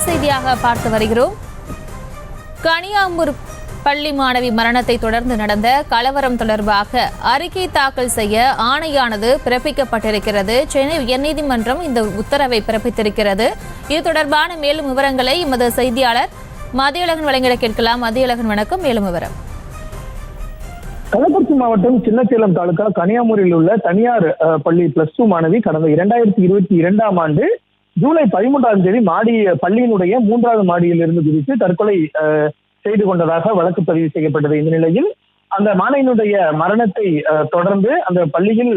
செய்தியாக பார்த்து வருகிறோம். கனியாமூர் பள்ளி மாணவி மரணத்தை தொடர்ந்து நடந்த கலவரம் தொடர்பாக அறிக்கை தாக்கல் செய்ய ஆணையானது பிறப்பிக்கப்பட்டிருக்கிறது. சென்னை உயர்நீதிமன்றம் இந்த உத்தரவை பிறப்பித்திருக்கிறது. இது தொடர்பான மேலும் விவரங்களை எமது செய்தியாளர் மதியழகன் வழங்கிட கேட்கலாம். மதியழகன் வணக்கம். மேலும் விவரம். கள்ளக்குறிச்சி மாவட்டம் சின்னசேலம் தாலுகா கனியாமூரில் உள்ள தனியார் பள்ளி +2 மாணவி கடந்த 2022ஆம் ஆண்டு ஜூலை 13ஆம் தேதி பள்ளியினுடைய 3வது மாடியில் இருந்து குதித்து தற்கொலை செய்து கொண்டதாக வழக்கு பதிவு செய்யப்பட்டது. இந்த நிலையில் அந்த மாணவியினுடைய மரணத்தை தொடர்ந்து அந்த பள்ளியில்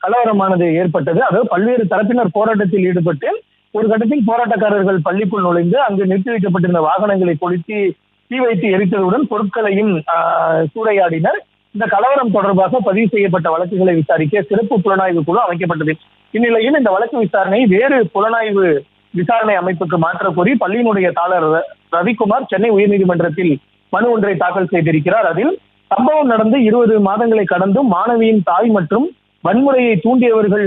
கலவரமானது ஏற்பட்டது. அதாவது பல்வேறு தரப்பினர் போராட்டத்தில் ஈடுபட்டு ஒரு கட்டத்தில் போராட்டக்காரர்கள் பள்ளிக்குள் நுழைந்து அங்கு நிறுத்தி வைக்கப்பட்டிருந்த வாகனங்களை கொளுத்தி தீ வைத்து எரித்ததுடன் பொருட்களையும் சூறையாடினர். இந்த கலவரம் தொடர்பாக பதிவு செய்யப்பட்ட வழக்குகளை விசாரிக்க சிறப்பு புலனாய்வு குழு அமைக்கப்பட்டது. இந்நிலையில் இந்த வழக்கு விசாரணை வேறு புலனாய்வு விசாரணை அமைப்புக்கு மாற்ற கோரி பள்ளியினுடைய தாளர் ரவிக்குமார் சென்னை உயர்நீதிமன்றத்தில் மனு ஒன்றை தாக்கல் செய்திருக்கிறார். அதில் சம்பவம் நடந்து 20 மாதங்களை கடந்தும் மாணவியின் தாய் மற்றும் வன்முறையை தூண்டியவர்கள்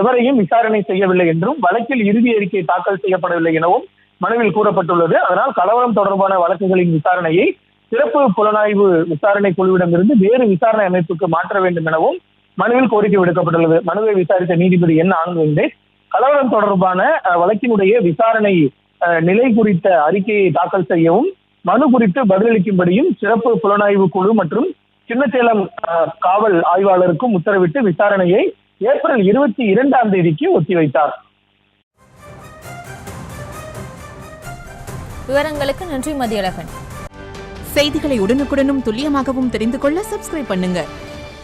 எவரையும் விசாரணை செய்யவில்லை என்றும் வழக்கில் இறுதி அறிக்கை தாக்கல் செய்யப்படவில்லை எனவும் மனுவில் கூறப்பட்டுள்ளது. அதனால் கலவரம் தொடர்பான வழக்குகளின் விசாரணையை சிறப்பு புலனாய்வு விசாரணை குழுவிடமிருந்து வேறு விசாரணை அமைப்புக்கு மாற்ற வேண்டும் எனவும் மனுவில் கோரிக்கை விடுக்கப்பட்டுள்ளது. மனுவை விசாரித்த நீதிபதி N. ஆனந்த் வெங்கடேஷ் கலவரம் தொடர்பான வழக்கினுடைய விசாரணை நிலை குறித்த அறிக்கையை தாக்கல் செய்யவும் மனு குறித்து பதிலளிக்கும்படியும் சிறப்பு புலனாய்வு குழு மற்றும் சின்னசேலம் காவல் ஆய்வாளருக்கும் உத்தரவிட்டு விசாரணையை ஏப்ரல் 22ஆம் தேதிக்கு ஒத்திவைத்தார். விவரங்களுக்கு நன்றி மதியழகன். செய்திகளை உடனுக்குடனும் துல்லியமாகவும் தெரிந்து கொள்ள சப்ஸ்கிரைப் பண்ணுங்க.